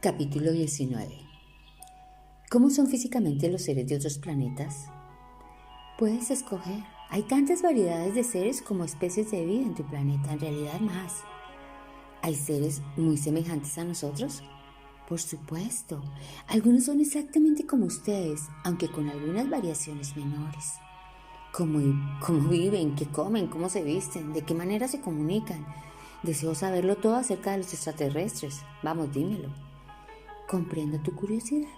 Capítulo 19. ¿Cómo son físicamente los seres de otros planetas? Puedes escoger. Hay tantas variedades de seres como especies de vida en tu planeta, en realidad más. ¿Hay seres muy semejantes a nosotros? Por supuesto. Algunos son exactamente como ustedes, aunque con algunas variaciones menores. ¿Cómo viven? ¿Qué comen? ¿Cómo se visten? ¿De qué manera se comunican? Deseo saberlo todo acerca de los extraterrestres. Vamos, dímelo. Comprendo tu curiosidad.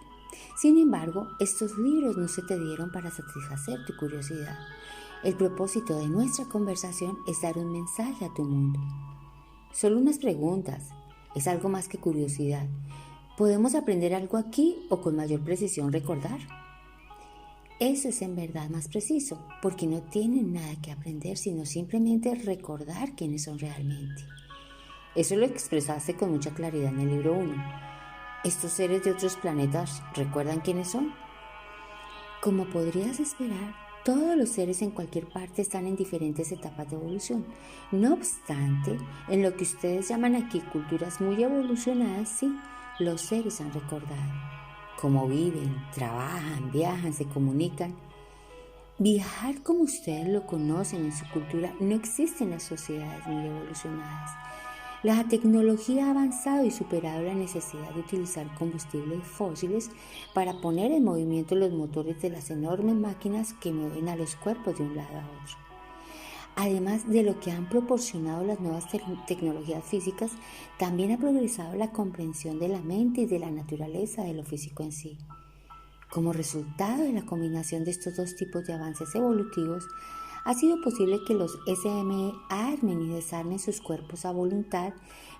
Sin embargo, estos libros no se te dieron para satisfacer tu curiosidad. El propósito de nuestra conversación es dar un mensaje a tu mundo. Solo unas preguntas. Es algo más que curiosidad. ¿Podemos aprender algo aquí o con mayor precisión recordar? Eso es en verdad más preciso, porque no tienen nada que aprender, sino simplemente recordar quiénes son realmente. Eso lo expresaste con mucha claridad en el libro 1. ¿Estos seres de otros planetas recuerdan quiénes son? Como podrías esperar, todos los seres en cualquier parte están en diferentes etapas de evolución. No obstante, en lo que ustedes llaman aquí culturas muy evolucionadas, sí, los seres han recordado cómo viven, trabajan, viajan, se comunican. Viajar como ustedes lo conocen en su cultura no existe en las sociedades muy evolucionadas. La tecnología ha avanzado y superado la necesidad de utilizar combustibles fósiles para poner en movimiento los motores de las enormes máquinas que mueven a los cuerpos de un lado a otro. Además de lo que han proporcionado las nuevas tecnologías físicas, también ha progresado la comprensión de la mente y de la naturaleza de lo físico en sí. Como resultado de la combinación de estos dos tipos de avances evolutivos, ha sido posible que los SME armen y desarmen sus cuerpos a voluntad,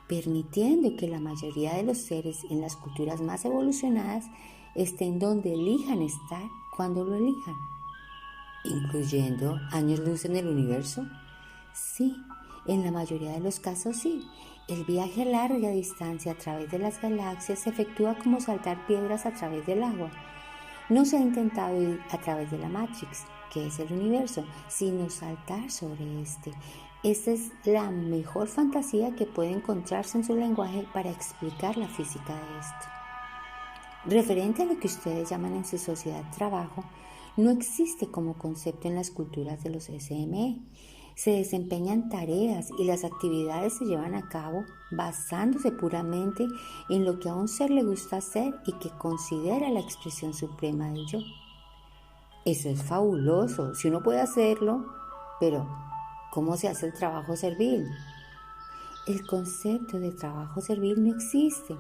permitiendo que la mayoría de los seres en las culturas más evolucionadas estén donde elijan estar cuando lo elijan. ¿Incluyendo años luz en el universo? Sí, en la mayoría de los casos sí. El viaje a larga distancia a través de las galaxias se efectúa como saltar piedras a través del agua. No se ha intentado ir a través de la Matrix, que es el universo, sino saltar sobre este. Esa es la mejor fantasía que puede encontrarse en su lenguaje para explicar la física de esto. Referente a lo que ustedes llaman en su sociedad trabajo, no existe como concepto en las culturas de los SME. Se desempeñan tareas y las actividades se llevan a cabo basándose puramente en lo que a un ser le gusta hacer y que considera la expresión suprema del yo. Eso es fabuloso, si uno puede hacerlo, pero ¿cómo se hace el trabajo servil? El concepto de trabajo servil no existe.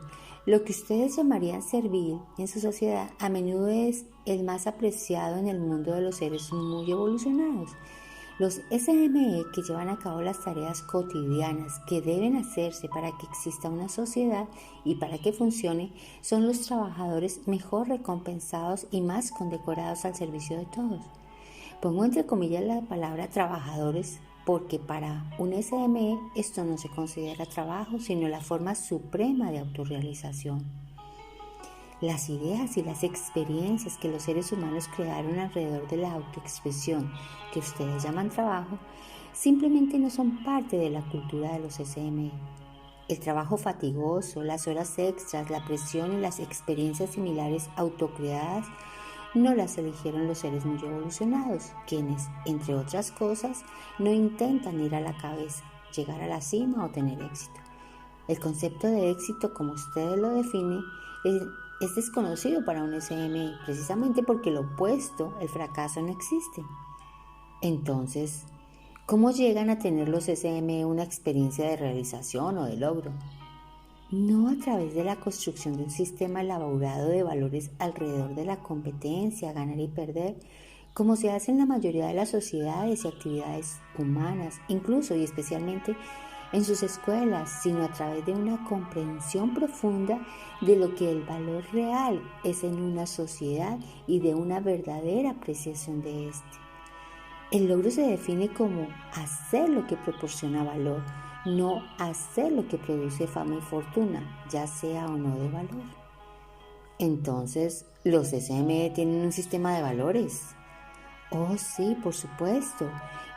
Lo que ustedes llamarían servil en su sociedad a menudo es el más apreciado en el mundo de los seres muy evolucionados. Los SME que llevan a cabo las tareas cotidianas que deben hacerse para que exista una sociedad y para que funcione son los trabajadores mejor recompensados y más condecorados al servicio de todos. Pongo entre comillas la palabra trabajadores porque para un SME esto no se considera trabajo, sino la forma suprema de autorrealización. Las ideas y las experiencias que los seres humanos crearon alrededor de la autoexpresión, que ustedes llaman trabajo, simplemente no son parte de la cultura de los SME. El trabajo fatigoso, las horas extras, la presión y las experiencias similares autocreadas no las eligieron los seres muy evolucionados, quienes, entre otras cosas, no intentan ir a la cabeza, llegar a la cima o tener éxito. El concepto de éxito, como ustedes lo definen, es desconocido para un SME, precisamente porque lo opuesto, el fracaso, no existe. Entonces, ¿cómo llegan a tener los SME una experiencia de realización o de logro? No a través de la construcción de un sistema elaborado de valores alrededor de la competencia, ganar y perder, como se hace en la mayoría de las sociedades y actividades humanas, incluso y especialmente en sus escuelas, sino a través de una comprensión profunda de lo que el valor real es en una sociedad y de una verdadera apreciación de este. El logro se define como hacer lo que proporciona valor, no hacer lo que produce fama y fortuna, ya sea o no de valor. Entonces, ¿los SME tienen un sistema de valores? Oh, sí, por supuesto,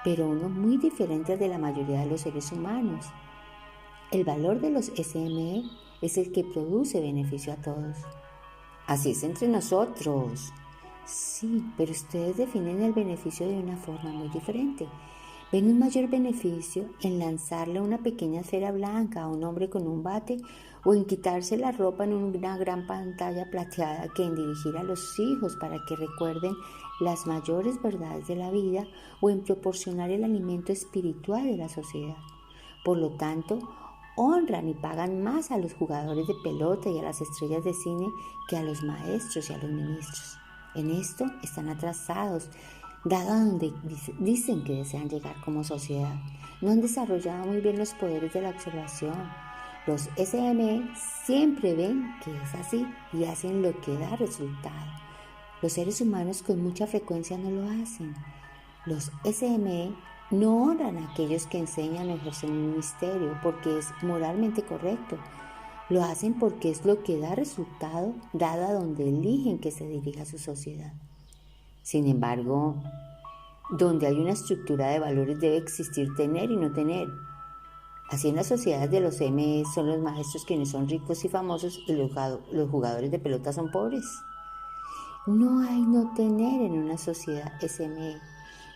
pero uno muy diferente de la mayoría de los seres humanos. El valor de los SME es el que produce beneficio a todos. Así es entre nosotros. Sí, pero ustedes definen el beneficio de una forma muy diferente. Ven un mayor beneficio en lanzarle una pequeña esfera blanca a un hombre con un bate o en quitarse la ropa en una gran pantalla plateada que en dirigir a los hijos para que recuerden las mayores verdades de la vida o en proporcionar el alimento espiritual de la sociedad. Por lo tanto, honran y pagan más a los jugadores de pelota y a las estrellas de cine que a los maestros y a los ministros. En esto están atrasados, dado a donde dicen que desean llegar como sociedad. No han desarrollado muy bien los poderes de la observación. Los SME siempre ven que es así y hacen lo que da resultado. Los seres humanos con mucha frecuencia no lo hacen. Los SME no honran a aquellos que enseñan o ejercen un ministerio porque es moralmente correcto. Lo hacen porque es lo que da resultado, dado a donde eligen que se dirija su sociedad. Sin embargo, donde hay una estructura de valores debe existir tener y no tener. Así en las sociedades de los ME son los maestros quienes son ricos y famosos y los jugadores de pelota son pobres. No hay no tener en una sociedad SME.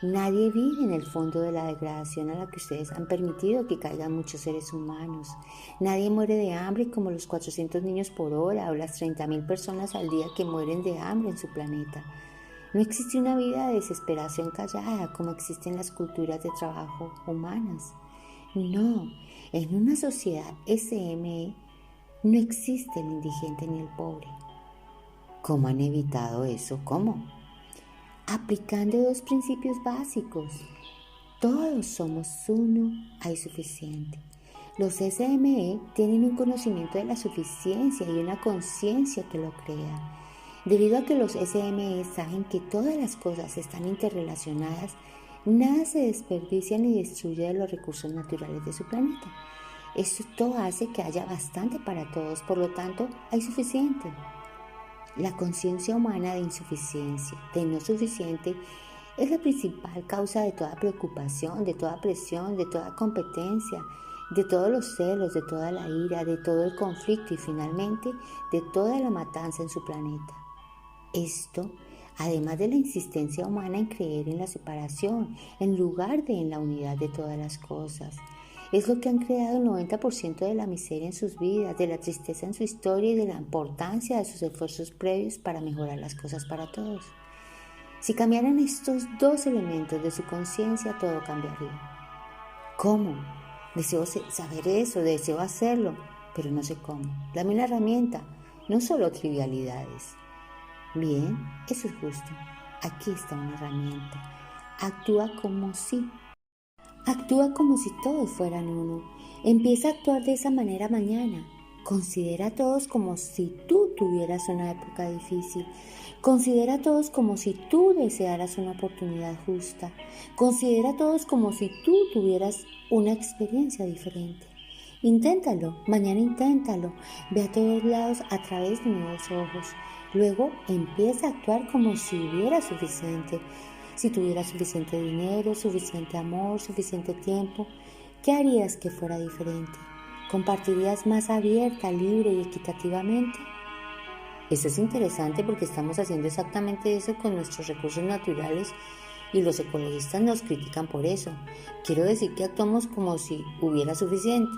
Nadie vive en el fondo de la degradación a la que ustedes han permitido que caigan muchos seres humanos. Nadie muere de hambre como los 400 niños por hora o las 30.000 personas al día que mueren de hambre en su planeta. No existe una vida de desesperación callada como existen las culturas de trabajo humanas. No, en una sociedad SME no existe el indigente ni el pobre. ¿Cómo han evitado eso? ¿Cómo? Aplicando dos principios básicos. Todos somos uno, hay suficiente. Los SME tienen un conocimiento de la suficiencia y una conciencia que lo crea. Debido a que los SME saben que todas las cosas están interrelacionadas, nada se desperdicia ni destruye de los recursos naturales de su planeta. Esto hace que haya bastante para todos, por lo tanto, hay suficiente. La conciencia humana de insuficiencia, de no suficiente, es la principal causa de toda preocupación, de toda presión, de toda competencia, de todos los celos, de toda la ira, de todo el conflicto y finalmente de toda la matanza en su planeta. Esto, además de la insistencia humana en creer en la separación, en lugar de en la unidad de todas las cosas, es lo que han creado el 90% de la miseria en sus vidas, de la tristeza en su historia y de la importancia de sus esfuerzos previos para mejorar las cosas para todos. Si cambiaran estos dos elementos de su conciencia, todo cambiaría. ¿Cómo? Deseo saber eso, deseo hacerlo, pero no sé cómo. Dame una herramienta, no solo trivialidades. Bien, eso es justo. Aquí está una herramienta. Actúa como si todos fueran uno. Empieza a actuar de esa manera mañana. Considera a todos como si tú tuvieras una época difícil. Considera a todos como si tú desearas una oportunidad justa. Considera a todos como si tú tuvieras una experiencia diferente. Inténtalo, mañana inténtalo. Ve a todos lados a través de nuevos ojos. Luego empieza a actuar como si hubiera suficiente. Si tuvieras suficiente dinero, suficiente amor, suficiente tiempo, ¿qué harías que fuera diferente? ¿Compartirías más abierta, libre y equitativamente? Eso es interesante porque estamos haciendo exactamente eso con nuestros recursos naturales y los ecologistas nos critican por eso. Quiero decir que actuamos como si hubiera suficiente.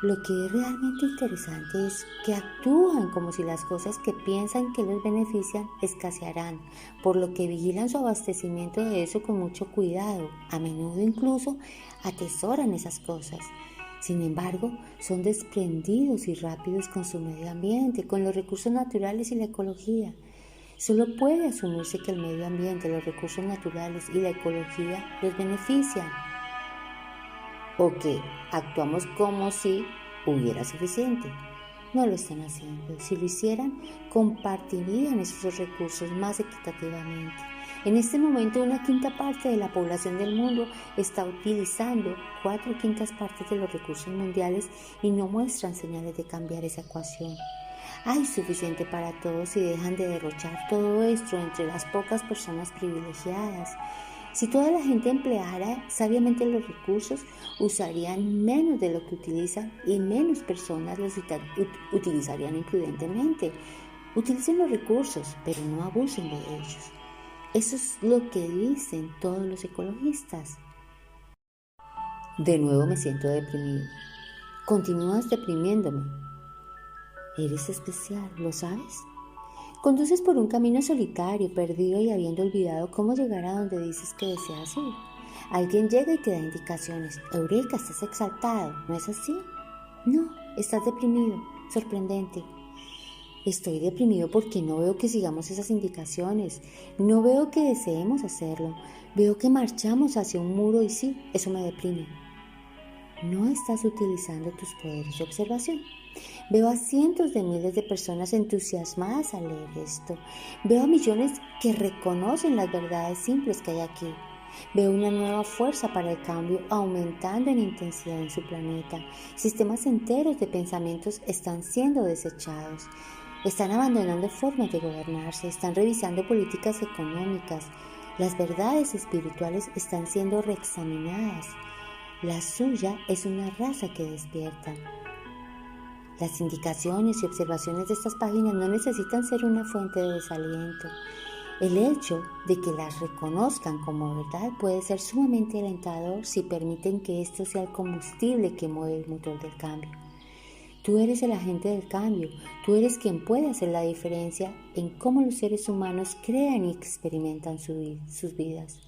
Lo que es realmente interesante es que actúan como si las cosas que piensan que les benefician escasearán, por lo que vigilan su abastecimiento de eso con mucho cuidado. A menudo incluso atesoran esas cosas. Sin embargo, son desprendidos y rápidos con su medio ambiente, con los recursos naturales y la ecología. Solo puede asumirse que el medio ambiente, los recursos naturales y la ecología les benefician. O que actuamos como si hubiera suficiente. No lo están haciendo. Si lo hicieran, compartirían esos recursos más equitativamente. En este momento, una quinta parte de la población del mundo está utilizando 4/5 partes de los recursos mundiales y no muestran señales de cambiar esa ecuación. Hay suficiente para todos y dejan de derrochar todo esto entre las pocas personas privilegiadas. Si toda la gente empleara sabiamente los recursos, usarían menos de lo que utilizan y menos personas los utilizarían imprudentemente. Utilicen los recursos, pero no abusen de ellos. Eso es lo que dicen todos los ecologistas. De nuevo me siento deprimido. Continúas deprimiéndome. Eres especial, ¿lo sabes? Conduces por un camino solitario, perdido y habiendo olvidado cómo llegar a donde dices que deseas ir. Alguien llega y te da indicaciones. Eureka, estás exaltado, ¿no es así? No, estás deprimido, sorprendente. Estoy deprimido porque no veo que sigamos esas indicaciones. No veo que deseemos hacerlo. Veo que marchamos hacia un muro y sí, eso me deprime. No estás utilizando tus poderes de observación. Veo a cientos de miles de personas entusiasmadas al leer esto. Veo a millones que reconocen las verdades simples que hay aquí. Veo una nueva fuerza para el cambio aumentando en intensidad en su planeta. Sistemas enteros de pensamientos están siendo desechados. Están abandonando formas de gobernarse. Están revisando políticas económicas. Las verdades espirituales están siendo reexaminadas. La suya es una raza que despierta. Las indicaciones y observaciones de estas páginas no necesitan ser una fuente de desaliento. El hecho de que las reconozcan como verdad puede ser sumamente alentador si permiten que esto sea el combustible que mueve el motor del cambio. Tú eres el agente del cambio, tú eres quien puede hacer la diferencia en cómo los seres humanos crean y experimentan sus vidas.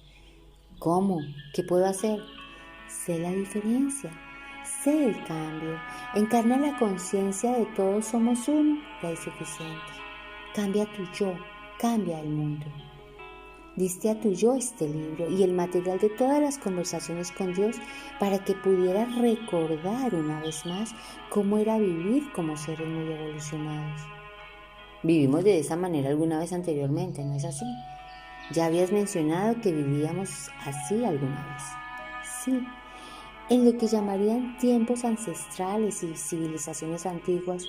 ¿Cómo? ¿Qué puedo hacer? Sé la diferencia, sé el cambio, encarna la conciencia de todos somos uno, ya es suficiente. Cambia tu yo, cambia el mundo. Diste a tu yo este libro y el material de todas las conversaciones con Dios para que pudieras recordar una vez más cómo era vivir como seres muy evolucionados. Vivimos de esa manera alguna vez anteriormente, ¿no es así? Ya habías mencionado que vivíamos así alguna vez. Sí, en lo que llamarían tiempos ancestrales y civilizaciones antiguas,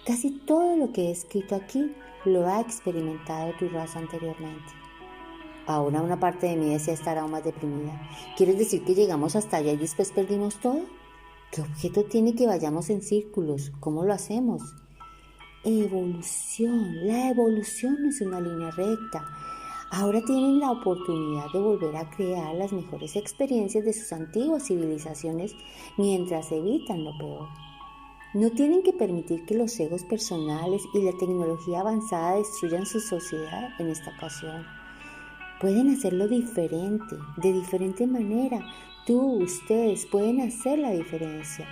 casi todo lo que he escrito aquí lo ha experimentado tu raza anteriormente. Ahora una parte de mí desea estar aún más deprimida. ¿Quieres decir que llegamos hasta allá y después perdimos todo? ¿Qué objeto tiene que vayamos en círculos? ¿Cómo lo hacemos? Evolución. La evolución no es una línea recta. Ahora tienen la oportunidad de volver a crear las mejores experiencias de sus antiguas civilizaciones mientras evitan lo peor. No tienen que permitir que los egos personales y la tecnología avanzada destruyan su sociedad en esta ocasión. Pueden hacerlo diferente, de diferente manera. Tú, ustedes pueden hacer la diferencia.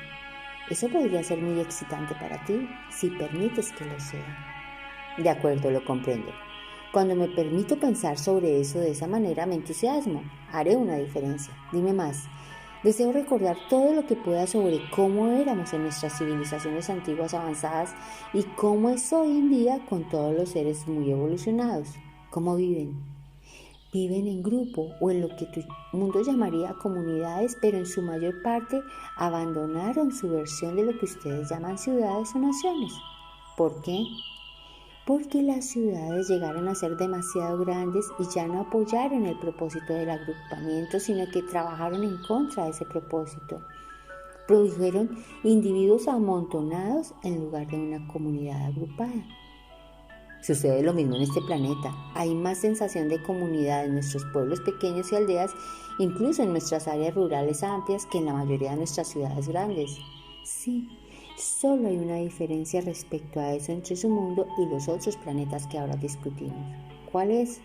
Eso podría ser muy excitante para ti si permites que lo sea. De acuerdo, lo comprendo. Cuando me permito pensar sobre eso de esa manera, me entusiasmo. Haré una diferencia. Dime más. Deseo recordar todo lo que pueda sobre cómo éramos en nuestras civilizaciones antiguas avanzadas y cómo es hoy en día con todos los seres muy evolucionados. ¿Cómo viven? Viven en grupo o en lo que tu mundo llamaría comunidades, pero en su mayor parte abandonaron su versión de lo que ustedes llaman ciudades o naciones. ¿Por qué? Porque las ciudades llegaron a ser demasiado grandes y ya no apoyaron el propósito del agrupamiento, sino que trabajaron en contra de ese propósito. Produjeron individuos amontonados en lugar de una comunidad agrupada. Sucede lo mismo en este planeta. Hay más sensación de comunidad en nuestros pueblos pequeños y aldeas, incluso en nuestras áreas rurales amplias, que en la mayoría de nuestras ciudades grandes. Sí, solo hay una diferencia respecto a eso entre su mundo y los otros planetas que ahora discutimos. ¿Cuál es?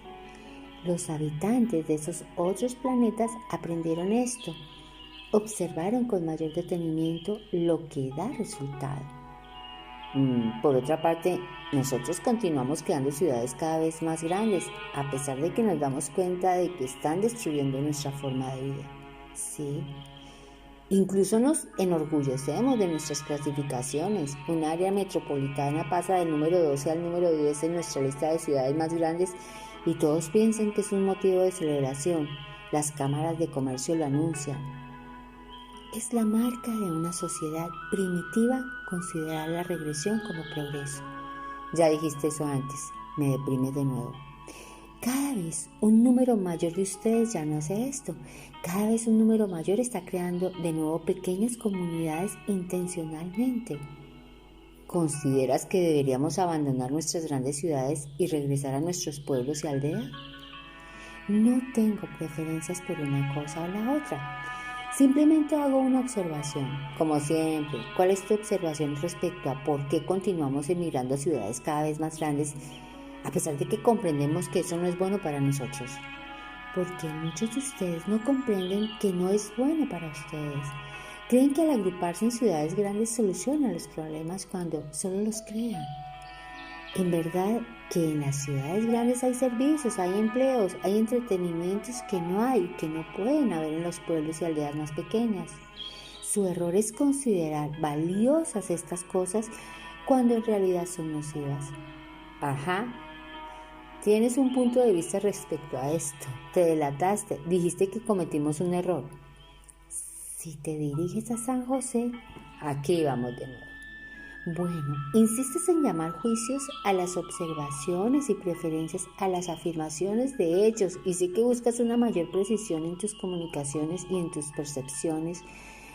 Los habitantes de esos otros planetas aprendieron esto. Observaron con mayor detenimiento lo que da resultado. Por otra parte, nosotros continuamos creando ciudades cada vez más grandes, a pesar de que nos damos cuenta de que están destruyendo nuestra forma de vida. Sí. Incluso nos enorgullecemos de nuestras clasificaciones. Un área metropolitana pasa del número 12 al número 10 en nuestra lista de ciudades más grandes y todos piensan que es un motivo de celebración. Las cámaras de comercio lo anuncian. Es la marca de una sociedad primitiva considerar la regresión como progreso. Ya dijiste eso antes, me deprime de nuevo. Cada vez un número mayor de ustedes ya no hace esto. Cada vez un número mayor está creando de nuevo pequeñas comunidades intencionalmente. ¿Consideras que deberíamos abandonar nuestras grandes ciudades y regresar a nuestros pueblos y aldeas? No tengo preferencias por una cosa o la otra. Simplemente hago una observación. Como siempre, ¿cuál es tu observación respecto a por qué continuamos emigrando a ciudades cada vez más grandes, a pesar de que comprendemos que eso no es bueno para nosotros? Porque muchos de ustedes no comprenden que no es bueno para ustedes. Creen que al agruparse en ciudades grandes solucionan los problemas cuando solo los crean. En verdad que en las ciudades grandes hay servicios, hay empleos, hay entretenimientos que no pueden haber en los pueblos y aldeas más pequeñas. Su error es considerar valiosas estas cosas cuando en realidad son nocivas. Ajá, tienes un punto de vista respecto a esto. Te delataste, dijiste que cometimos un error. Si te diriges a San José, aquí vamos de nuevo. Bueno, insistes en llamar juicios a las observaciones y preferencias a las afirmaciones de hechos y sé que buscas una mayor precisión en tus comunicaciones y en tus percepciones,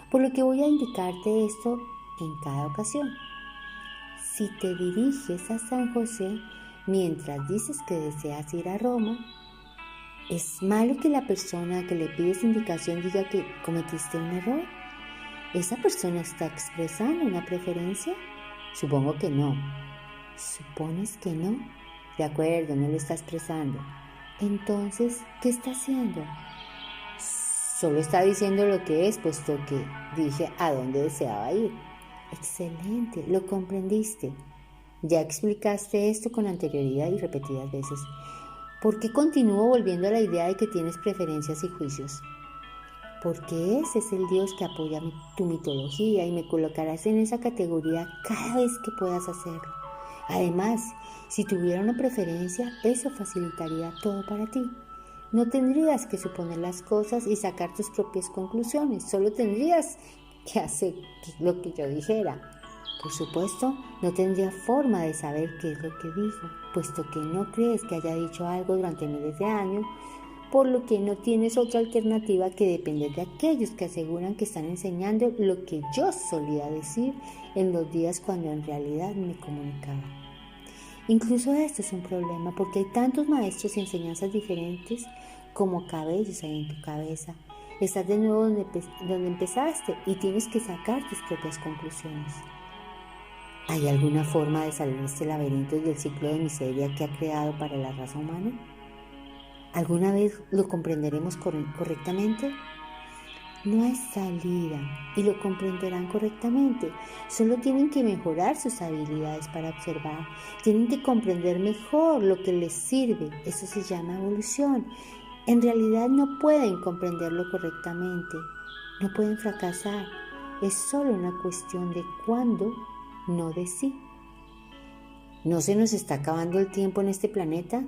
por lo que voy a indicarte esto en cada ocasión. Si te diriges a San José mientras dices que deseas ir a Roma, ¿es malo que la persona que le pides indicación diga que cometiste un error? ¿Esa persona está expresando una preferencia? Supongo que no. ¿Supones que no? De acuerdo, no lo está expresando. Entonces, ¿qué está haciendo? Solo está diciendo lo que es, puesto que dije a dónde deseaba ir. Excelente, lo comprendiste. Ya explicaste esto con anterioridad y repetidas veces. ¿Por qué continúo volviendo a la idea de que tienes preferencias y juicios? Porque ese es el Dios que apoya tu mitología y me colocarás en esa categoría cada vez que puedas hacerlo. Además, si tuviera una preferencia, eso facilitaría todo para ti. No tendrías que suponer las cosas y sacar tus propias conclusiones, solo tendrías que hacer lo que yo dijera. Por supuesto, no tendría forma de saber qué es lo que dijo, puesto que no crees que haya dicho algo durante miles de años, por lo que no tienes otra alternativa que depender de aquellos que aseguran que están enseñando lo que yo solía decir en los días cuando en realidad me comunicaba. Incluso esto es un problema porque hay tantos maestros y enseñanzas diferentes como cabellos hay en tu cabeza. Estás de nuevo donde empezaste y tienes que sacar tus propias conclusiones. ¿Hay alguna forma de salir de este laberinto y del ciclo de miseria que ha creado para la raza humana? ¿Alguna vez lo comprenderemos correctamente? No hay salida y lo comprenderán correctamente. Solo tienen que mejorar sus habilidades para observar. Tienen que comprender mejor lo que les sirve. Eso se llama evolución. En realidad no pueden comprenderlo correctamente. No pueden fracasar. Es solo una cuestión de cuándo, no de sí. ¿No se nos está acabando el tiempo en este planeta?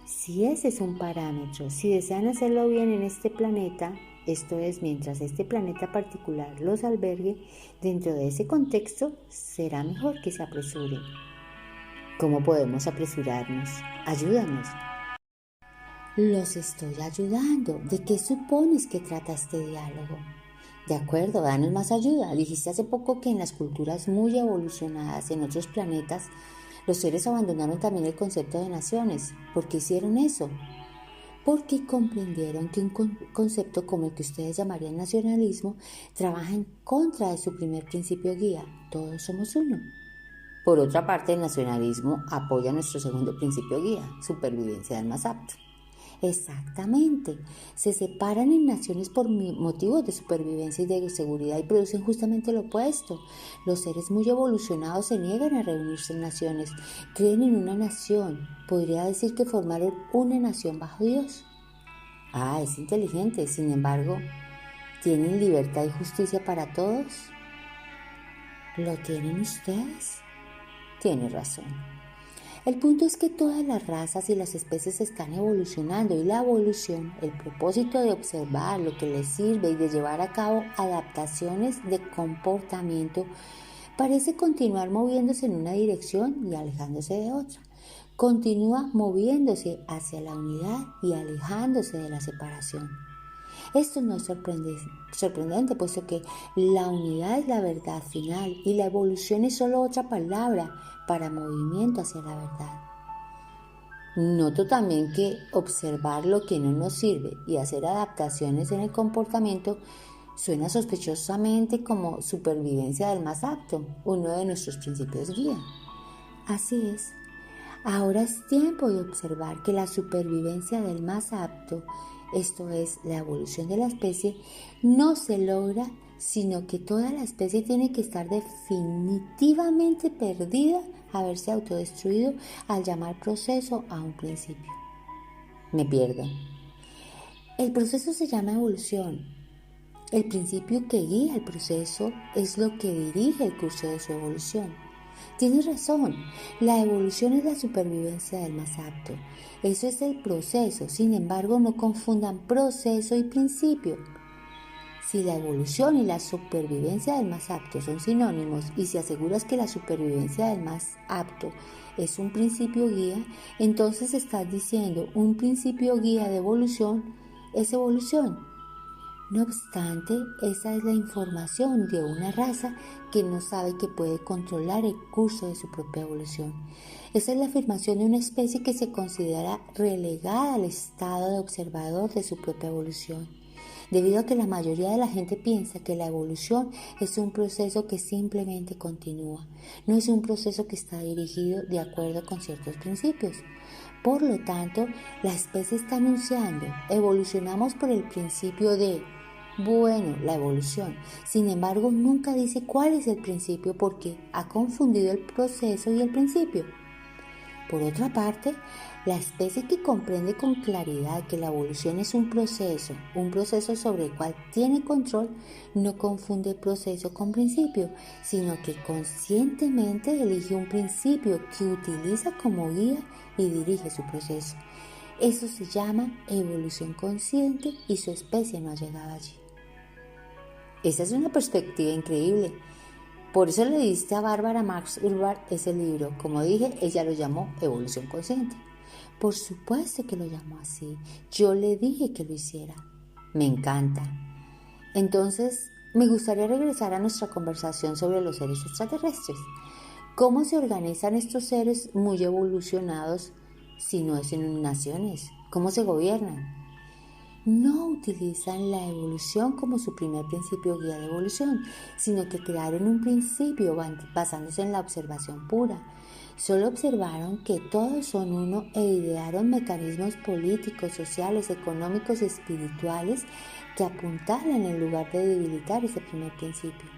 Si ese es un parámetro, si desean hacerlo bien en este planeta, esto es, mientras este planeta particular los albergue, dentro de ese contexto, será mejor que se apresuren. ¿Cómo podemos apresurarnos? Ayúdanos. Los estoy ayudando. ¿De qué supones que trata este diálogo? De acuerdo, danos más ayuda. Dijiste hace poco que en las culturas muy evolucionadas en otros planetas, los seres abandonaron también el concepto de naciones. ¿Por qué hicieron eso? Porque comprendieron que un concepto como el que ustedes llamarían nacionalismo trabaja en contra de su primer principio guía: todos somos uno. Por otra parte, el nacionalismo apoya nuestro segundo principio guía: supervivencia del más apto. Exactamente, se separan en naciones por motivos de supervivencia y de seguridad y producen justamente lo opuesto. Los seres muy evolucionados se niegan a reunirse en naciones, creen en una nación, podría decir que formaron una nación bajo Dios. Es inteligente, sin embargo, ¿tienen libertad y justicia para todos? ¿Lo tienen ustedes? Tiene razón. El punto es que todas las razas y las especies están evolucionando y la evolución, el propósito de observar lo que les sirve y de llevar a cabo adaptaciones de comportamiento, parece continuar moviéndose en una dirección y alejándose de otra. continúa moviéndose hacia la unidad y alejándose de la separación. Esto no es sorprendente, puesto que la unidad es la verdad final y la evolución es solo otra palabra para movimiento hacia la verdad. Noto también que observar lo que no nos sirve y hacer adaptaciones en el comportamiento suena sospechosamente como supervivencia del más apto, uno de nuestros principios guía. Así es. Ahora es tiempo de observar que la supervivencia del más apto, esto es, la evolución de la especie, no se logra, sino que toda la especie tiene que estar definitivamente perdida, haberse autodestruido al llamar proceso a un principio. Me pierdo. El proceso se llama evolución. El principio que guía el proceso es lo que dirige el curso de su evolución. Tienes razón, la evolución es la supervivencia del más apto. Eso es el proceso, sin embargo no confundan proceso y principio. Si la evolución y la supervivencia del más apto son sinónimos y si aseguras que la supervivencia del más apto es un principio guía, entonces estás diciendo un principio guía de evolución es evolución. No obstante, esa es la información de una raza que no sabe que puede controlar el curso de su propia evolución. Esa es la afirmación de una especie que se considera relegada al estado de observador de su propia evolución, debido a que la mayoría de la gente piensa que la evolución es un proceso que simplemente continúa, no es un proceso que está dirigido de acuerdo con ciertos principios. Por lo tanto, la especie está anunciando, evolucionamos por el principio de la evolución. Sin embargo, nunca dice cuál es el principio porque ha confundido el proceso y el principio. Por otra parte, la especie que comprende con claridad que la evolución es un proceso sobre el cual tiene control, no confunde proceso con principio, sino que conscientemente elige un principio que utiliza como guía y dirige su proceso. Eso se llama evolución consciente y su especie no ha llegado allí. Esa es una perspectiva increíble. Por eso le diste a Barbara Marx Urbar ese libro. Como dije, ella lo llamó Evolución Consciente. Por supuesto que lo llamó así. Yo le dije que lo hiciera. Me encanta. Entonces, me gustaría regresar a nuestra conversación sobre los seres extraterrestres. ¿Cómo se organizan estos seres muy evolucionados si no es en naciones? ¿Cómo se gobiernan? No utilizan la evolución como su primer principio guía de evolución, sino que crearon un principio basándose en la observación pura. Solo observaron que todos son uno e idearon mecanismos políticos, sociales, económicos y espirituales que apuntalan en lugar de debilitar ese primer principio.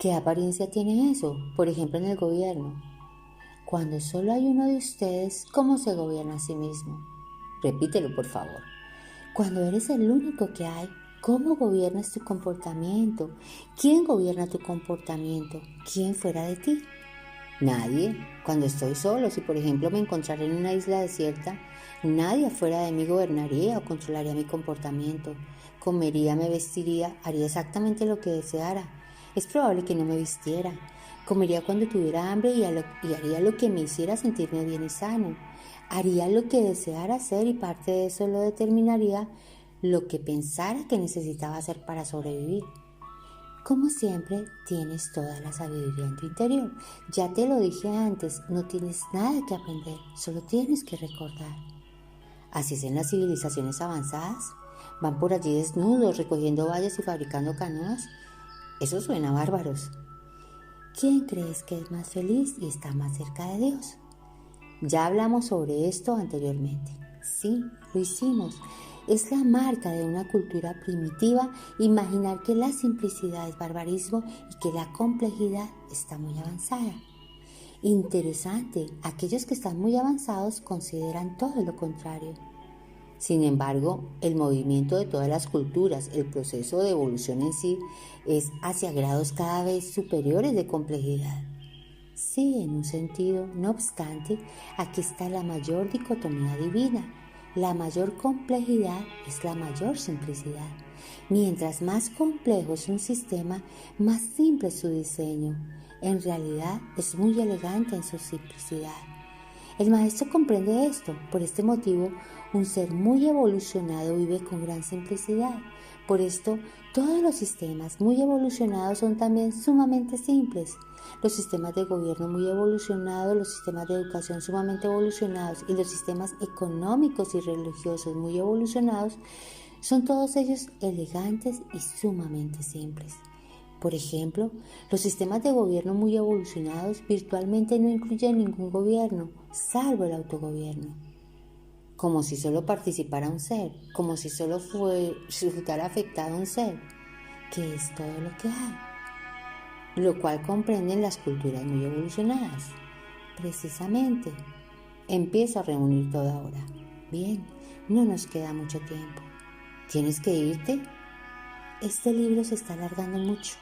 ¿Qué apariencia tiene eso? Por ejemplo, en el gobierno. Cuando solo hay uno de ustedes, ¿cómo se gobierna a sí mismo? Repítelo, por favor. Cuando eres el único que hay, ¿cómo gobiernas tu comportamiento? ¿Quién gobierna tu comportamiento? ¿Quién fuera de ti? Nadie. Cuando estoy solo, si por ejemplo me encontrara en una isla desierta, nadie afuera de mí gobernaría o controlaría mi comportamiento. Comería, me vestiría, haría exactamente lo que deseara. Es probable que no me vistiera. Comería cuando tuviera hambre y haría lo que me hiciera sentirme bien y sano. Haría lo que deseara hacer y parte de eso lo determinaría lo que pensara que necesitaba hacer para sobrevivir. Como siempre, tienes toda la sabiduría en tu interior. Ya te lo dije antes, no tienes nada que aprender, solo tienes que recordar. Así es en las civilizaciones avanzadas. Van por allí desnudos, recogiendo bayas y fabricando canoas. Eso suena a bárbaros. ¿Quién crees que es más feliz y está más cerca de Dios? Ya hablamos sobre esto anteriormente. Sí, lo hicimos. Es la marca de una cultura primitiva imaginar que la simplicidad es barbarismo y que la complejidad está muy avanzada. Interesante, aquellos que están muy avanzados consideran todo lo contrario. Sin embargo, el movimiento de todas las culturas, el proceso de evolución en sí, es hacia grados cada vez superiores de complejidad. Sí, en un sentido, no obstante, aquí está la mayor dicotomía divina. La mayor complejidad es la mayor simplicidad. Mientras más complejo es un sistema, más simple es su diseño. En realidad es muy elegante en su simplicidad. El maestro comprende esto. Por este motivo, un ser muy evolucionado vive con gran simplicidad. Por esto, todos los sistemas muy evolucionados son también sumamente simples. Los sistemas de gobierno muy evolucionados, los sistemas de educación sumamente evolucionados y los sistemas económicos y religiosos muy evolucionados son todos ellos elegantes y sumamente simples. Por ejemplo, los sistemas de gobierno muy evolucionados virtualmente no incluyen ningún gobierno, salvo el autogobierno. Como si solo participara un ser, como si solo resultara afectado un ser, que es todo lo que hay, lo cual comprenden las culturas muy evolucionadas. Precisamente, empiezo a reunir todo ahora. Bien, no nos queda mucho tiempo. ¿Tienes que irte? Este libro se está alargando mucho.